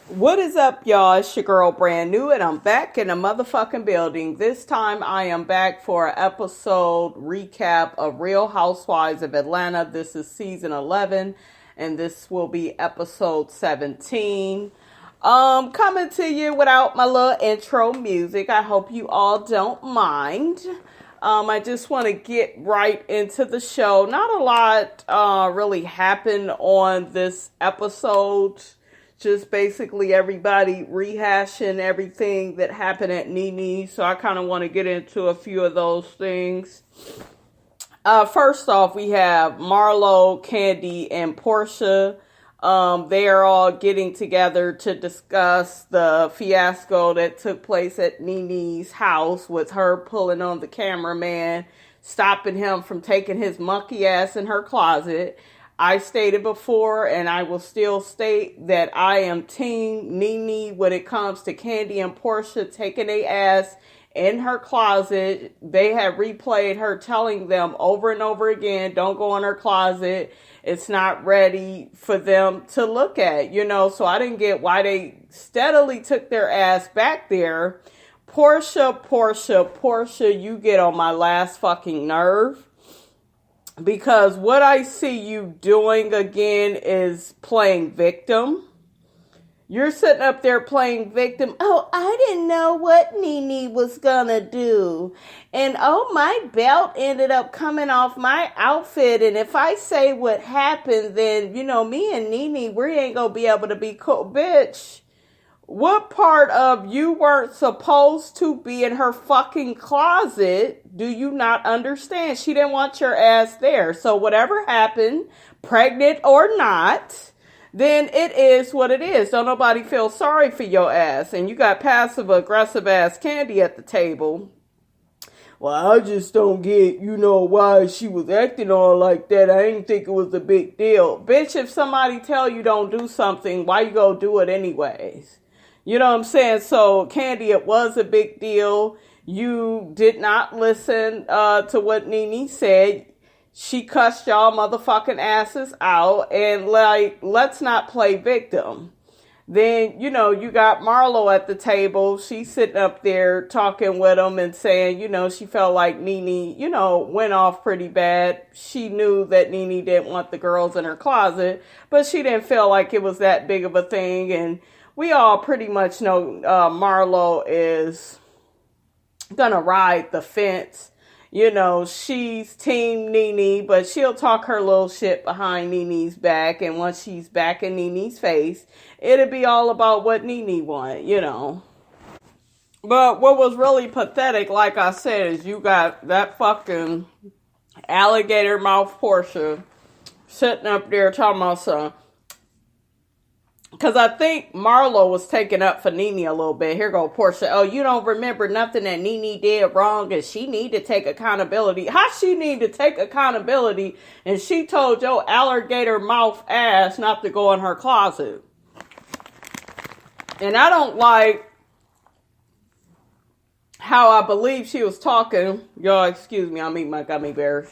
What is up, y'all? It's your girl Brand New, and I'm back in a motherfucking building. This time I am back for an episode recap of Real Housewives of Atlanta. This is season 11, and this will be episode 17. Coming to you without my little intro music. I hope you all don't mind. I just want to get right into the show. Not a lot really happened on this episode. Just basically everybody rehashing everything that happened at NeNe. So I kind of want to get into a few of those things. First off, we have Marlo, Kandi, and Portia. They are all getting together to discuss the fiasco that took place at NeNe's house with her pulling on the cameraman, stopping him from taking his monkey ass in her closet. I stated before, and I will still state, that I am team NeNe when it comes to Kandi and Portia taking their ass in her closet. They have replayed her telling them over and over again, don't go in her closet. It's not ready for them to look at, so I didn't get why they steadily took their ass back there. Portia, you get on my last fucking nerve. Because what I see you doing again is playing victim. You're sitting up there playing victim. Oh, I didn't know what NeNe was gonna do. And oh, my belt ended up coming off my outfit. And if I say what happened, then, me and NeNe, we ain't gonna be able to be cool. Bitch, what part of you weren't supposed to be in her fucking closet do you not understand? She didn't want your ass there. So whatever happened, pregnant or not, then it is what it is. Don't nobody feel sorry for your ass. And you got passive aggressive ass Kandi at the table. Well, I just don't get, why she was acting all like that. I didn't think it was a big deal. Bitch, if somebody tell you don't do something, why you go do it anyways? You know what I'm saying? So, Kandi, it was a big deal. You did not listen to what NeNe said. She cussed y'all motherfucking asses out. And, let's not play victim. Then, you got Marlo at the table. She's sitting up there talking with him and saying, she felt like NeNe, went off pretty bad. She knew that NeNe didn't want the girls in her closet. But she didn't feel like it was that big of a thing. And we all pretty much know Marlo is gonna ride the fence. She's team NeNe, but she'll talk her little shit behind NeNe's back. And once she's back in NeNe's face, it'll be all about what NeNe want, But what was really pathetic, like I said, is you got that fucking alligator mouth Portia sitting up there talking about something. Because I think Marlo was taken up for NeNe a little bit. Here go Portia. Oh, you don't remember nothing that NeNe did wrong and she need to take accountability. How she need to take accountability and she told your alligator mouth ass not to go in her closet? And I don't like how I believe she was talking. Y'all, excuse me, I'm eating my gummy bears.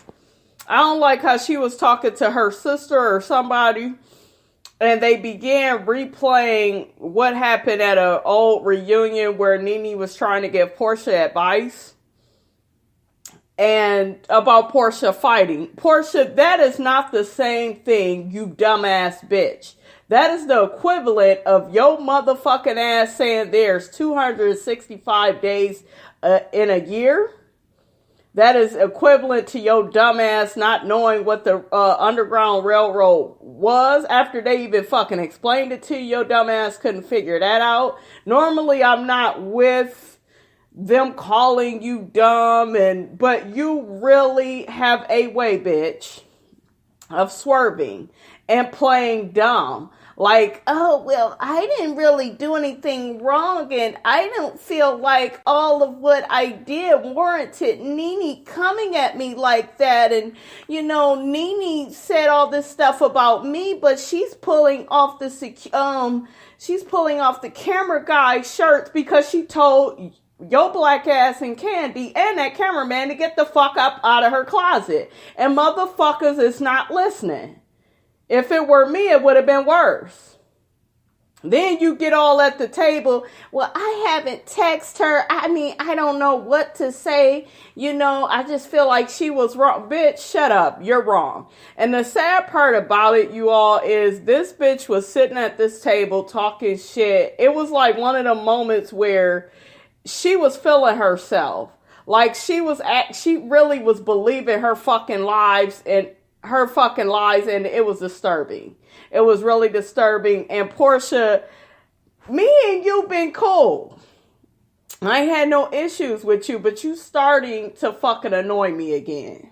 I don't like how she was talking to her sister or somebody. And they began replaying what happened at an old reunion where NeNe was trying to give Portia advice. And about Portia fighting. Portia, that is not the same thing, you dumbass bitch. That is the equivalent of your motherfucking ass saying there's 265 days in a year. That is equivalent to your dumbass not knowing what the Underground Railroad was after they even fucking explained it to you. Your dumbass couldn't figure that out. Normally, I'm not with them calling you dumb, but you really have a way, bitch, of swerving and playing dumb. Like, oh, well, I didn't really do anything wrong, and I don't feel like all of what I did warranted NeNe coming at me like that. And, NeNe said all this stuff about me, but she's pulling off the camera guy's shirts because she told your black ass and Kandi and that cameraman to get the fuck up out of her closet. And motherfuckers is not listening. If it were me, it would have been worse. Then you get all at the table. Well, I haven't texted her. I mean, I don't know what to say. You know, I just feel like she was wrong. Bitch, shut up. You're wrong. And the sad part about it, you all, is this bitch was sitting at this table talking shit. It was like one of the moments where she was feeling herself. Like she really was believing her fucking lies, and it was disturbing. It was really disturbing. And Portia, me and you been cool. I ain't had no issues with you, but you starting to fucking annoy me again.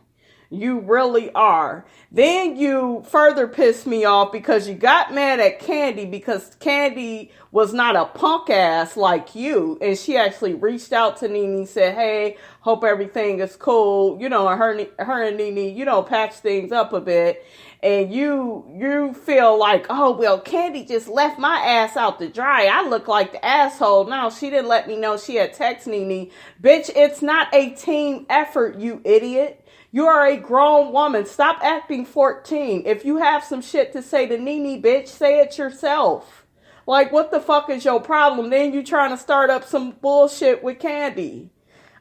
You really are. Then you further pissed me off because you got mad at Kandi because Kandi was not a punk ass like you. And she actually reached out to NeNe, said, hey, hope everything is cool. You know, and her and NeNe, you know, patch things up a bit. And you feel like, oh, well, Kandi just left my ass out to dry. I look like the asshole. No, she didn't let me know she had texted NeNe. Bitch, it's not a team effort, you idiot. You are a grown woman. Stop acting 14. If you have some shit to say to NeNe, bitch, say it yourself. Like, what the fuck is your problem? Then you trying to start up some bullshit with Kandi.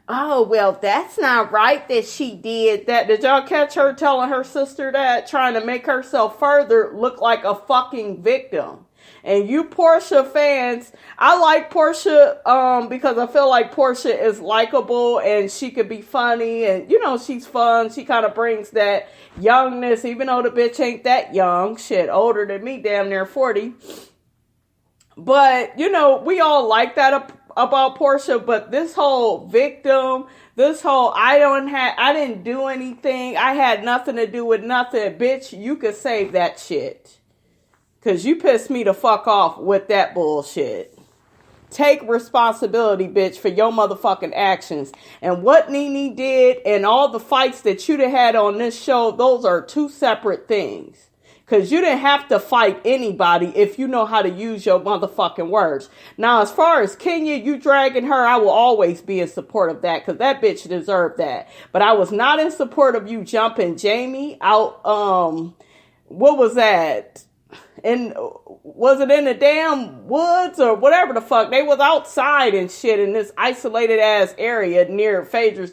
Oh, well, that's not right that she did that. Did y'all catch her telling her sister that? Trying to make herself further look like a fucking victim. And you Portia fans, I like Portia because I feel like Portia is likable and she could be funny and, you know, she's fun. She kind of brings that youngness, even though the bitch ain't that young. Shit, older than me, damn near 40. But, you know, we all like that about Portia, but this whole victim, this whole I didn't do anything, I had nothing to do with nothing, bitch, you could save that shit. Because you pissed me the fuck off with that bullshit. Take responsibility, bitch, for your motherfucking actions. And what NeNe did and all the fights that you'd have had on this show, those are two separate things. Because you didn't have to fight anybody if you know how to use your motherfucking words. Now, as far as Kenya, you dragging her, I will always be in support of that. Because that bitch deserved that. But I was not in support of you jumping Jamie out, what was that? And was it in the damn woods or whatever the fuck? They was outside and shit in this isolated ass area near Phaedra's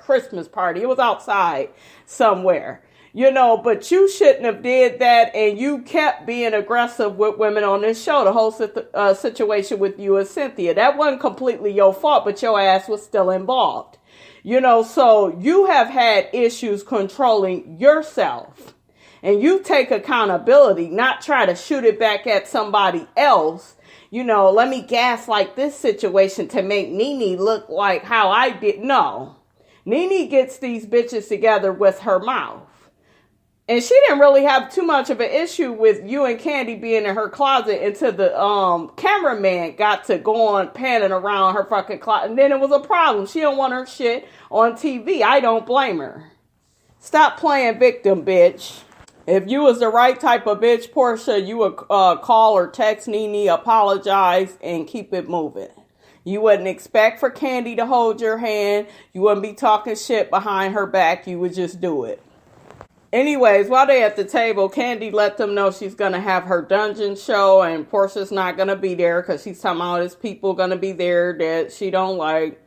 Christmas party. It was outside somewhere, you know, but you shouldn't have did that. And you kept being aggressive with women on this show. The whole situation with you and Cynthia, that wasn't completely your fault, but your ass was still involved, you know, so you have had issues controlling yourself. And you take accountability, not try to shoot it back at somebody else. You know, let me gaslight this situation to make NeNe look like how I did. No. NeNe gets these bitches together with her mouth. And she didn't really have too much of an issue with you and Kandi being in her closet until the cameraman got to go on panning around her fucking closet. And then it was a problem. She don't want her shit on TV. I don't blame her. Stop playing victim, bitch. If you was the right type of bitch, Portia, you would call or text NeNe, apologize, and keep it moving. You wouldn't expect for Kandi to hold your hand. You wouldn't be talking shit behind her back. You would just do it. Anyways, while they at the table, Kandi let them know she's going to have her dungeon show, and Portia's not going to be there because she's talking about there's people going to be there that she don't like.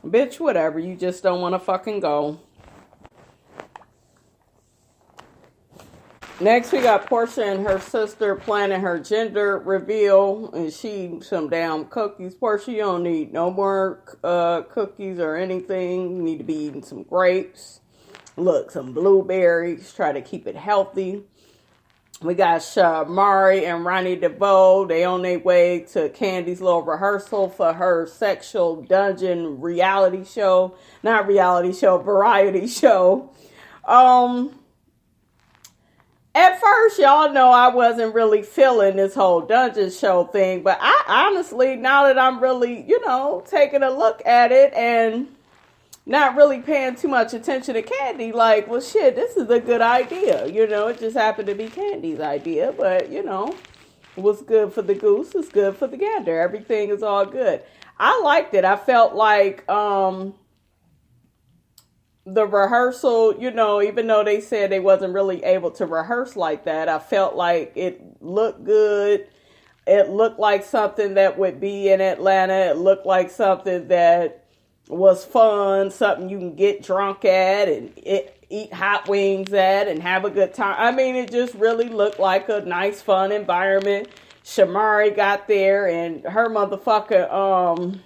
Bitch, whatever. You just don't want to fucking go. Next, we got Portia and her sister planning her gender reveal, and she eating some damn cookies. Portia, you don't need no more cookies or anything. You need to be eating some grapes. Look, some blueberries. Try to keep it healthy. We got Mari and Ronnie DeVoe. They on their way to Kandi's little rehearsal for her sexual dungeon reality show. Not reality show, variety show. At first, y'all know I wasn't really feeling this whole dungeon show thing. But I honestly, now that I'm really, you know, taking a look at it and not really paying too much attention to Kandi, like, well, shit, this is a good idea. You know, it just happened to be Kandi's idea. But, you know, what's good for the goose is good for the gander. Everything is all good. I liked it. I felt like the rehearsal, you know, even though they said they wasn't really able to rehearse like that, I felt like it looked good. It looked like something that would be in Atlanta. It looked like something that was fun, something you can get drunk at and eat hot wings at and have a good time. I mean, it just really looked like a nice, fun environment. Shamari got there and her motherfucker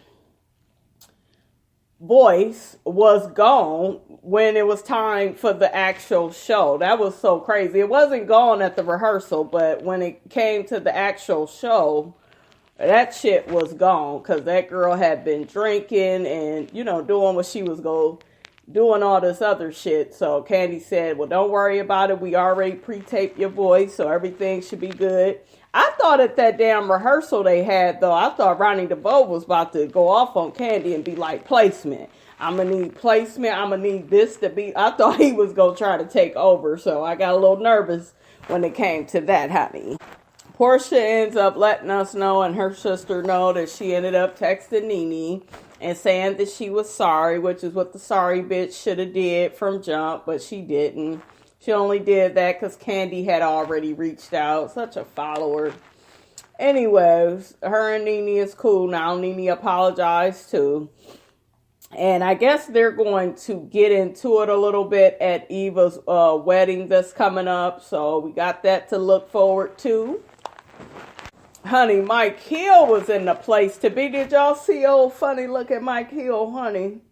voice was gone when it was time for the actual show. That was so crazy. It wasn't gone at the rehearsal, but when it came to the actual show, that shit was gone because that girl had been drinking and, you know, doing what she was doing all this other shit. So Kandi said, well, don't worry about it. We already pre-taped your voice, so everything should be good. I thought at that damn rehearsal they had, though, I thought Ronnie DeVoe was about to go off on Kandi and be like, placement. I'm going to need placement. I'm going to need this to be. I thought he was going to try to take over. So I got a little nervous when it came to that, honey. Portia ends up letting us know and her sister know that she ended up texting NeNe and saying that she was sorry, which is what the sorry bitch should have did from jump, but she didn't. She only did that because Kandi had already reached out. Such a follower. Anyways, her and NeNe is cool now. NeNe apologized too. And I guess they're going to get into it a little bit at Eva's wedding that's coming up. So we got that to look forward to. Honey, Mike Hill was in the place to be. Did y'all see old funny looking Mike Hill, honey?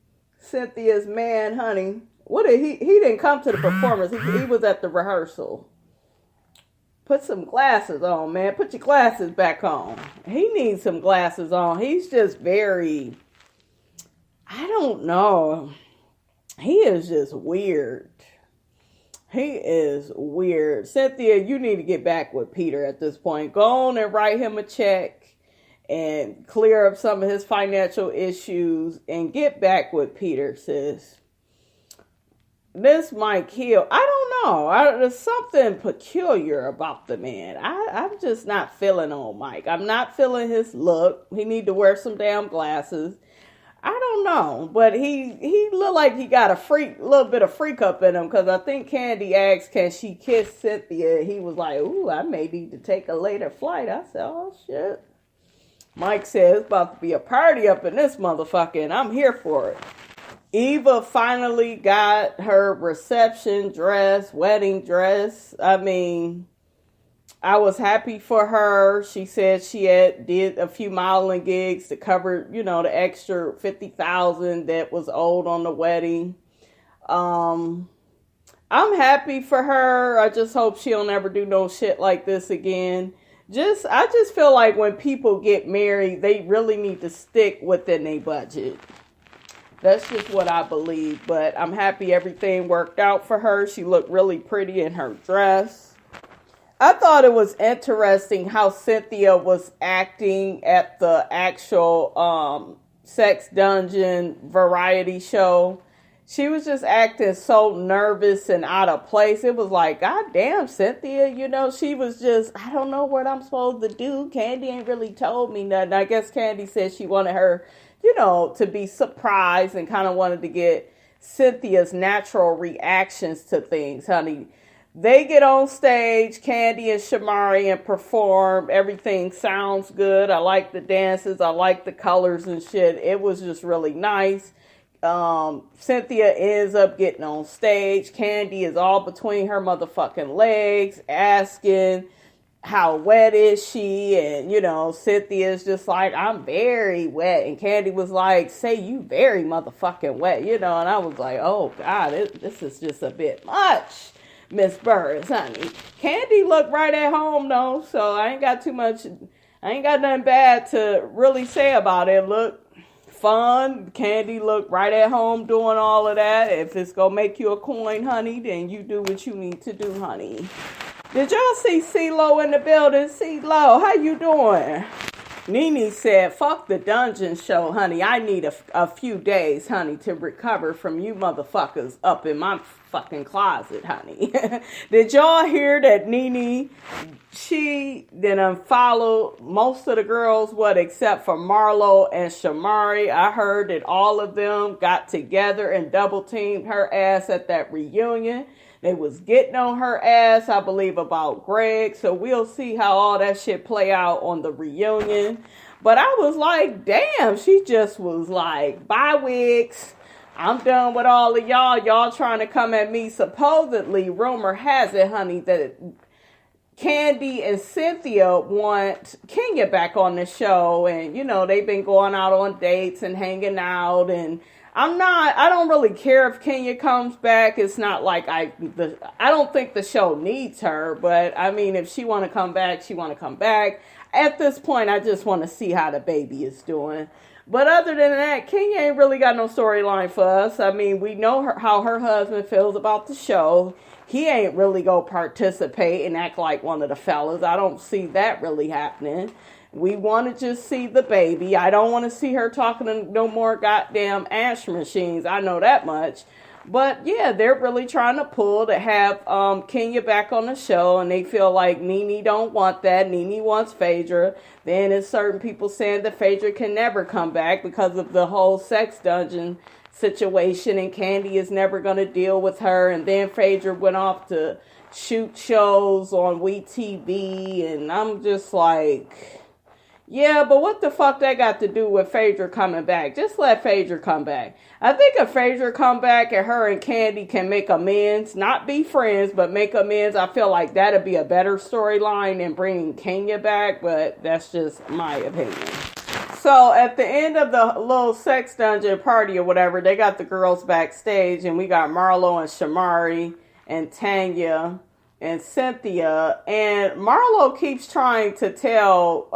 Cynthia's man, honey. What did he didn't come to the performance. He was at the rehearsal. Put some glasses on, man. Put your glasses back on. He needs some glasses on. He's just very, I don't know. He is just weird. He is weird. Cynthia, you need to get back with Peter at this point. Go on and write him a check and clear up some of his financial issues and get back with Peter, sis. This Mike Hill, I don't know. There's something peculiar about the man. I'm just not feeling on Mike. I'm not feeling his look. He need to wear some damn glasses. I don't know, but he looked like he got a little bit of freak up in him, because I think Kandi asked, can she kiss Cynthia? He was like, ooh, I may need to take a later flight. I said, oh, shit. Mike said, it's about to be a party up in this motherfucker, and I'm here for it. Eva finally got her reception dress, wedding dress. I mean, I was happy for her. She said she did a few modeling gigs to cover, the extra $50,000 that was owed on the wedding. I'm happy for her. I just hope she'll never do no shit like this again. I just feel like when people get married, they really need to stick within their budget. That's just what I believe. But I'm happy everything worked out for her. She looked really pretty in her dress. I thought it was interesting how Cynthia was acting at the actual sex dungeon variety show. She was just acting so nervous and out of place. It was like, God damn, Cynthia, she was just, I don't know what I'm supposed to do. Kandi ain't really told me nothing. I guess Kandi said she wanted her, to be surprised and kind of wanted to get Cynthia's natural reactions to things, honey. They get on stage, Kandi and Shamari, and perform. Everything sounds good. I like the dances. I like the colors and shit. It was just really nice. Cynthia ends up getting on stage. Kandi is all between her motherfucking legs, asking, how wet is she? And, Cynthia's just like, I'm very wet. And Kandi was like, say you very motherfucking wet, and I was like, oh, God, this is just a bit much, Miss Burris, honey. Kandi looked right at home, though, so I ain't got nothing bad to really say about it. Look fun. Kandi looked right at home doing all of that. If it's gonna make you a coin, honey, then you do what you need to do, honey. Did y'all see CeeLo in the building? CeeLo, how you doing? NeNe said, fuck the dungeon show, honey. I need a few days, honey, to recover from you motherfuckers up in my fucking closet, honey. Did y'all hear that NeNe, she didn't follow most of the girls, except for Marlo and Shamari? I heard that all of them got together and double teamed her ass at that reunion. They was getting on her ass, I believe, about Greg. So we'll see how all that shit play out on the reunion. But I was like, damn, she just was like, bye, wigs. I'm done with all of y'all. Y'all trying to come at me. Supposedly, rumor has it, honey, that Kandi and Cynthia want Kenya back on the show. And, you know, they've been going out on dates and hanging out. And I don't really care if Kenya comes back. It's not like I don't think the show needs her. But, I mean, if she want to come back, she want to come back. At this point, I just want to see how the baby is doing. But other than that, Kenya ain't really got no storyline for us. I mean, we know how her husband feels about the show. He ain't really go participate and act like one of the fellas. I don't see that really happening. We want to just see the baby. I don't want to see her talking to no more goddamn ash machines. I know that much. But yeah, they're really trying to pull to have Kenya back on the show, and they feel like NeNe don't want that. NeNe wants Phaedra. Then there's certain people saying that Phaedra can never come back because of the whole sex dungeon situation, and Kandi is never going to deal with her. And then Phaedra went off to shoot shows on WeTV, and I'm just like, yeah, but what the fuck that got to do with Phaedra coming back? Just let Phaedra come back. I think if Phaedra come back and her and Kandi can make amends, not be friends, but make amends, I feel like that'd be a better storyline than bringing Kenya back, but that's just my opinion. So at the end of the little sex dungeon party or whatever, they got the girls backstage, and we got Marlo and Shamari and Tanya and Cynthia, and Marlo keeps trying to tell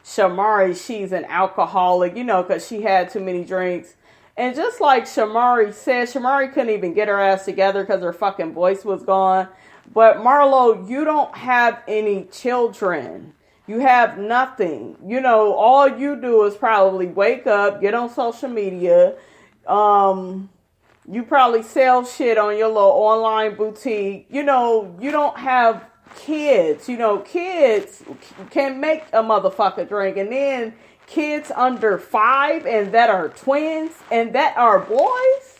Shamari she's an alcoholic, you know, because she had too many drinks. And just like Shamari said, Shamari couldn't even get her ass together because her fucking voice was gone. But Marlo, you don't have any children. You have nothing. You know, all you do is probably wake up, get on social media, you probably sell shit on your little online boutique. You know, you don't have kids. You know, kids can make a motherfucker drink. And then kids under 5 and that are twins and that are boys.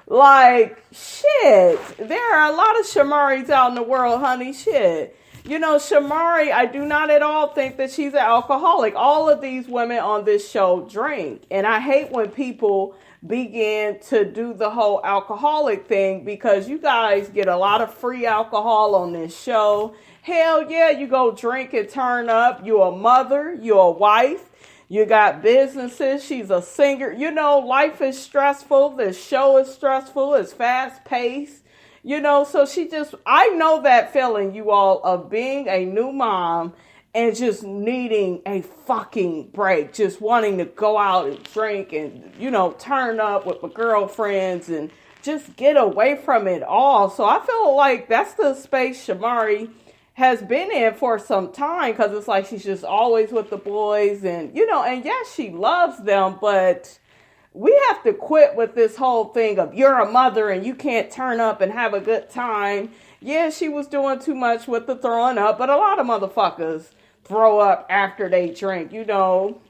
Like, shit. There are a lot of Shamaris out in the world, honey. Shit. You know, Shamari, I do not at all think that she's an alcoholic. All of these women on this show drink. And I hate when people begin to do the whole alcoholic thing, because you guys get a lot of free alcohol on this show. Hell yeah, you go drink and turn up. You're a mother, you're a wife, you got businesses, she's a singer. You know, life is stressful. This show is stressful. It's fast paced. You know, so I know that feeling, you all, of being a new mom and just needing a fucking break, just wanting to go out and drink and, you know, turn up with my girlfriends and just get away from it all. So I feel like that's the space Shamari has been in for some time, because it's like she's just always with the boys and, you know, and yes, she loves them, but we have to quit with this whole thing of you're a mother and you can't turn up and have a good time. Yeah, she was doing too much with the throwing up, but a lot of motherfuckers throw up after they drink, you know.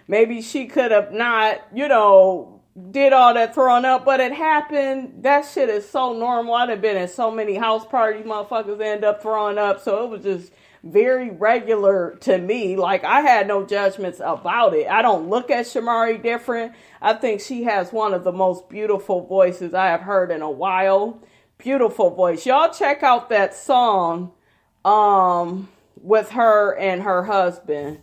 Maybe she could have not, you know, did all that throwing up, but it happened. That shit is so normal. I've been in so many house parties, motherfuckers end up throwing up, so it was just very regular to me. Like, I had no judgments about it. I don't look at Shamari different. I think she has one of the most beautiful voices I have heard in a while. Beautiful voice. Y'all check out that song with her and her husband.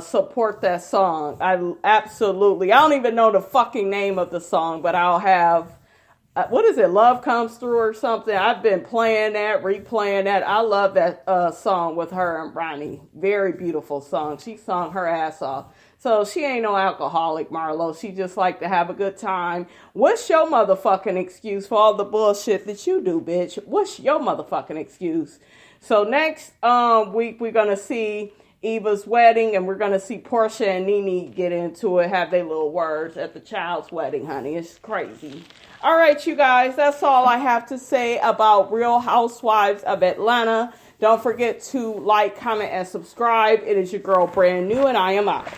Support that song. I don't even know the fucking name of the song, but I'll have, what is it? Love Comes Through or something. I've been playing that, replaying that. I love that song with her and Ronnie. Very beautiful song. She sung her ass off. So she ain't no alcoholic, Marlo. She just like to have a good time. What's your motherfucking excuse for all the bullshit that you do, bitch? What's your motherfucking excuse? So next week, we're going to see Eva's wedding, and we're going to see Portia and NeNe get into it, have their little words at the child's wedding, honey. It's crazy. All right, you guys, that's all I have to say about Real Housewives of Atlanta. Don't forget to like, comment, and subscribe. It is your girl, Brand New, and I am out.